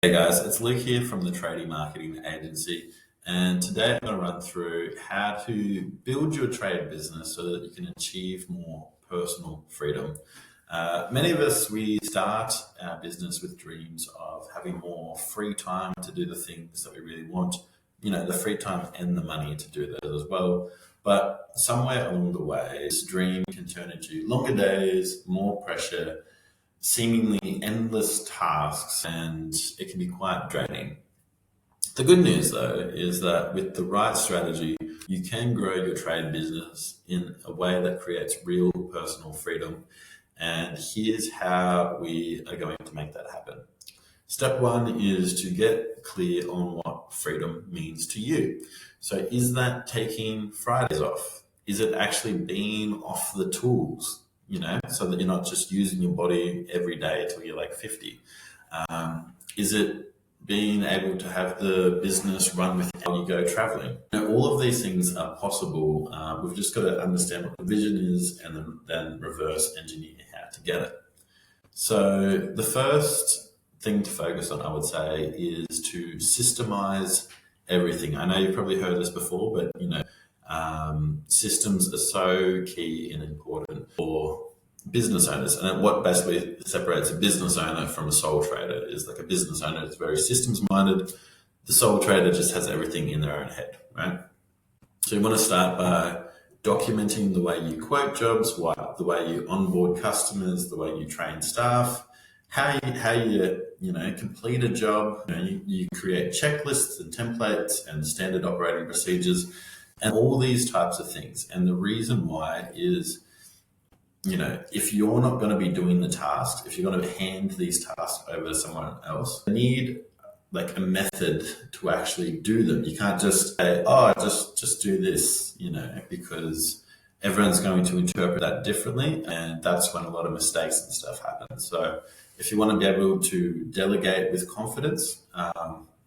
Hey guys, it's Luke here from the Tradie Marketing Agency, and today I'm going to run through how to build your trade business so that you can achieve more personal freedom. Many of us, we start our business with dreams of having more free time to do the things that we really want, the free time and the money to do that as well. But somewhere along the way, this dream can turn into longer days, more pressure, seemingly endless tasks, and it can be quite draining. The good news, though, is that with the right strategy, you can grow your trade business in a way that creates real personal freedom. And here's how we are going to make that happen. Step one is to get clear on what freedom means to you. So, is that taking Fridays off? Is it actually being off the tools? So that you're not just using your body every day till you're like 50. Is it being able to have the business run with how you go traveling? All of these things are possible. We've just got to understand what the vision is and then reverse engineer how to get it. So the first thing to focus on, I would say, is to systemize everything. I know you've probably heard this before, but systems are so key and important for business owners. And what basically separates a business owner from a sole trader is like a business owner is very systems minded. The sole trader just has everything in their own head, right? So you want to start by documenting the way you quote jobs, the way you onboard customers, the way you train staff, how you complete a job. You create checklists and templates and standard operating procedures and all these types of things. And the reason why is, if you're not going to be doing the tasks, if you're going to hand these tasks over to someone else, you need like a method to actually do them. You can't just say, oh, just do this, because everyone's going to interpret that differently. And that's when a lot of mistakes and stuff happen. So if you want to be able to delegate with confidence,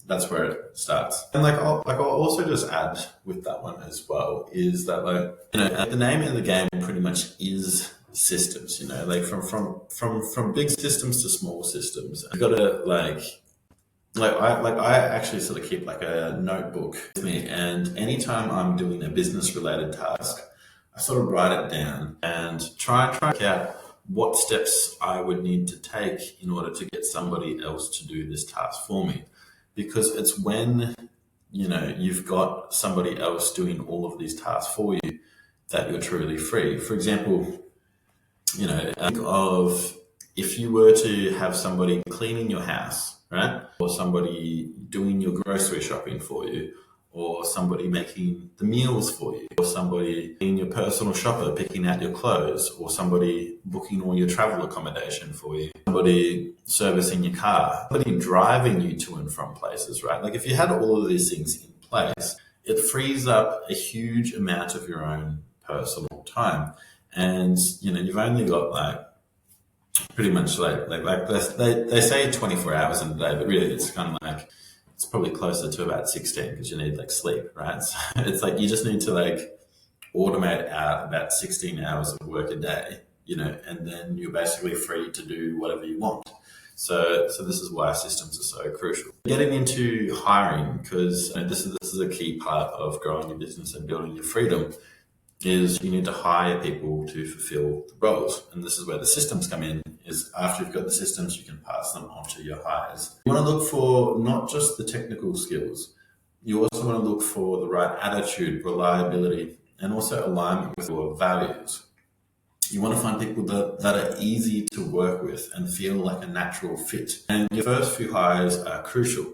that's where it starts. And I'll also just add with that one as well is that the name of the game pretty much is systems. From big systems to small systems. You've got to I actually sort of keep like a notebook with me, and anytime I'm doing a business related task, I sort of write it down and try to work out what steps I would need to take in order to get somebody else to do this task for me. Because it's when, you've got somebody else doing all of these tasks for you that you're truly free. For example, think of if you were to have somebody cleaning your house, right? Or somebody doing your grocery shopping for you, or somebody making the meals for you, or somebody being your personal shopper, picking out your clothes, or somebody booking all your travel accommodation for you, somebody servicing your car, somebody driving you to and from places, right? Like if you had all of these things in place, it frees up a huge amount of your own personal time. And, you've only got pretty much they say 24 hours in a day, but really it's kind of it's probably closer to about 16 because you need sleep, right? So it's you just need to automate out about 16 hours of work a day, and then you're basically free to do whatever you want. So this is why systems are so crucial. Getting into hiring, because this is a key part of growing your business and building your freedom, is you need to hire people to fulfill the roles. And this is where the systems come in, is after you've got the systems, you can pass them on to your hires. You want to look for not just the technical skills, you also want to look for the right attitude, reliability, and also alignment with your values. You want to find people that are easy to work with and feel like a natural fit. And your first few hires are crucial.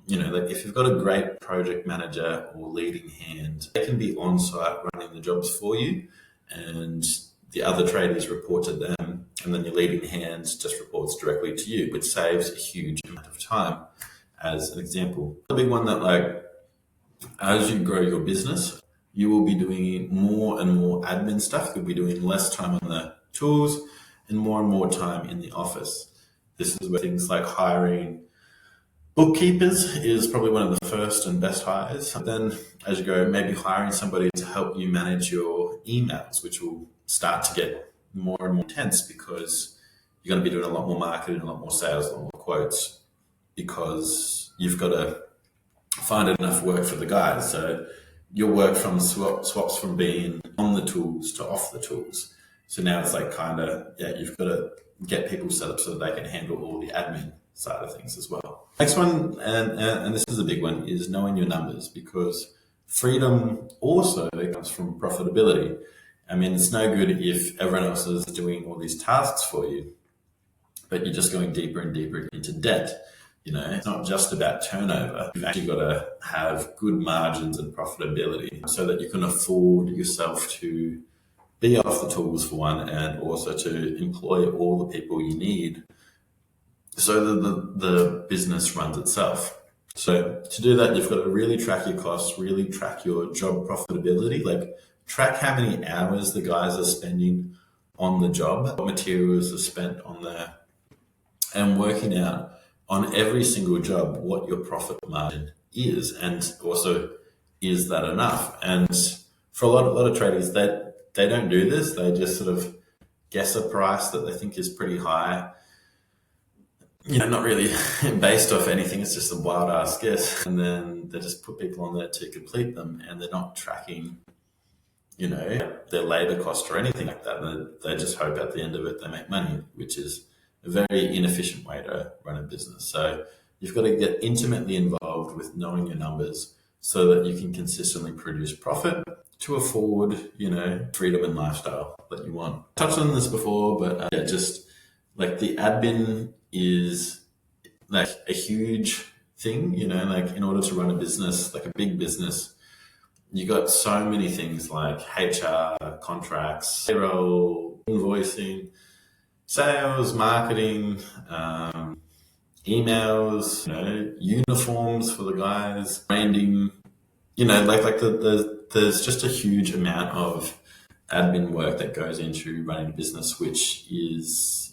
If you've got a great project manager or leading hand, they can be on site running the jobs for you, and the other tradies report to them, and then your leading hand just reports directly to you, which saves a huge amount of time. As an example, the big one that as you grow your business, you will be doing more and more admin stuff. You'll be doing less time on the tools and more time in the office. This is where things like hiring bookkeepers is probably one of the first and best hires. Then as you go, maybe hiring somebody to help you manage your emails, which will start to get more and more intense because you're going to be doing a lot more marketing, a lot more sales, a lot more quotes. because you've got to find enough work for the guys. So your work from swaps from being on the tools to off the tools. So now it's like you've got to get people set up so that they can handle all the admin side of things as well. Next one, and this is a big one, is knowing your numbers, because freedom also comes from profitability. I mean, it's no good if everyone else is doing all these tasks for you, but you're just going deeper and deeper into debt. It's not just about turnover. You've actually got to have good margins and profitability so that you can afford yourself to be off the tools for one, and also to employ all the people you need so that the business runs itself. So to do that, you've got to really track your costs, really track your job profitability, like track how many hours the guys are spending on the job, what materials are spent on there, and working out on every single job what your profit margin is, and also, is that enough? And for a lot of tradies, they don't do this. They just sort of guess a price that they think is pretty high, not really based off anything. It's just a wild ass guess, and then they just put people on there to complete them, and they're not tracking their labor cost or anything like that. And they just hope at the end of it they make money, which is a very inefficient way to run a business. So you've got to get intimately involved with knowing your numbers so that you can consistently produce profit to afford, freedom and lifestyle that you want. I touched on this before, but just like the admin is like a huge thing, like in order to run a business, like a big business, you got so many things like HR, contracts, payroll, invoicing, sales, marketing, emails, uniforms for the guys, branding, there's just a huge amount of admin work that goes into running a business, which is,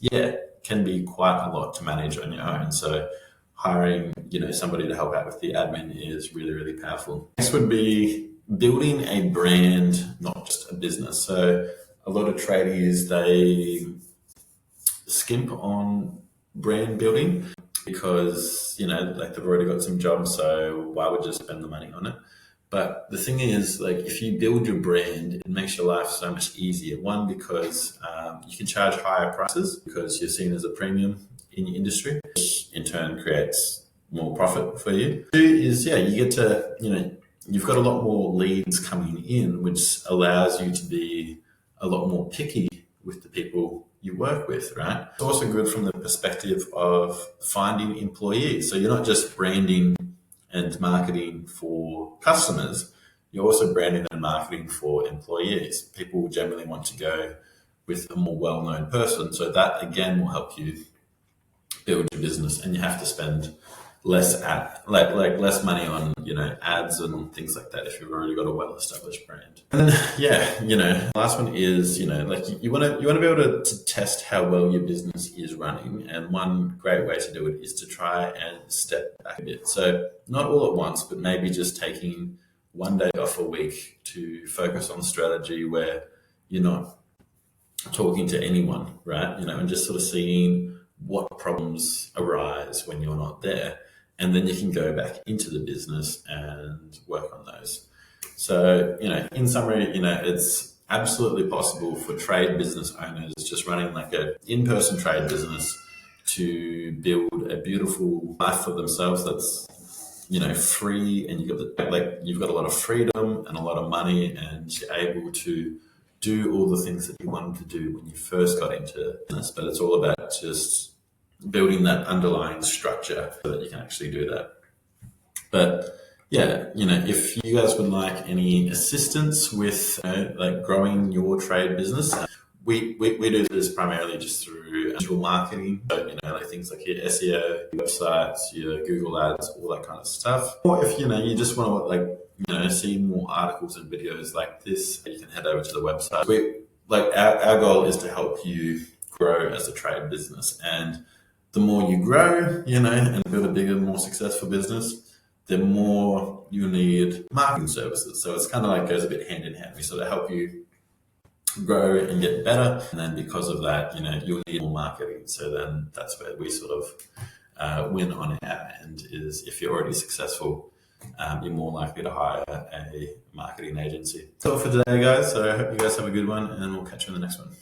can be quite a lot to manage on your own. So hiring, somebody to help out with the admin is really, really powerful. Next would be building a brand, not just a business. So a lot of tradies, they skimp on brand building because, like they've already got some jobs, so why would you spend the money on it? But the thing is, like, if you build your brand, it makes your life so much easier. One, because you can charge higher prices because you're seen as a premium in your industry, which in turn creates more profit for you. Two is, you get to, you've got a lot more leads coming in, which allows you to be a lot more picky with the people you work with, right? It's also good from the perspective of finding employees. So you're not just branding and marketing for customers, you're also branding and marketing for employees. People generally want to go with a more well-known person. So that again will help you build your business, and you have to spend less less money on ads and things like that if you've already got a well-established brand. And then last one is like you want to be able to test how well your business is running, and one great way to do it is to try and step back a bit. So not all at once, but maybe just taking one day off a week to focus on strategy where you're not talking to anyone, right? And just sort of seeing what problems arise when you're not there. And then you can go back into the business and work on those. So, in summary, it's absolutely possible for trade business owners just running like an in-person trade business to build a beautiful life for themselves that's, free, and you've got a lot of freedom and a lot of money, and you're able to do all the things that you wanted to do when you first got into business. But it's all about just building that underlying structure so that you can actually do that. But if you guys would like any assistance with like growing your trade business, we do this primarily just through digital marketing. So, like things like your SEO, your websites, your Google ads, all that kind of stuff. Or if, you just want to see more articles and videos like this, you can head over to the website. Our goal is to help you grow as a trade business. And the more you grow, and build a bigger, more successful business, the more you need marketing services. So it's kind of like goes a bit hand in hand. We sort of help you grow and get better. And then because of that, you'll need more marketing. So then that's where we sort of win on our end is if you're already successful, you're more likely to hire a marketing agency. That's all for today, guys. So I hope you guys have a good one, and we'll catch you in the next one.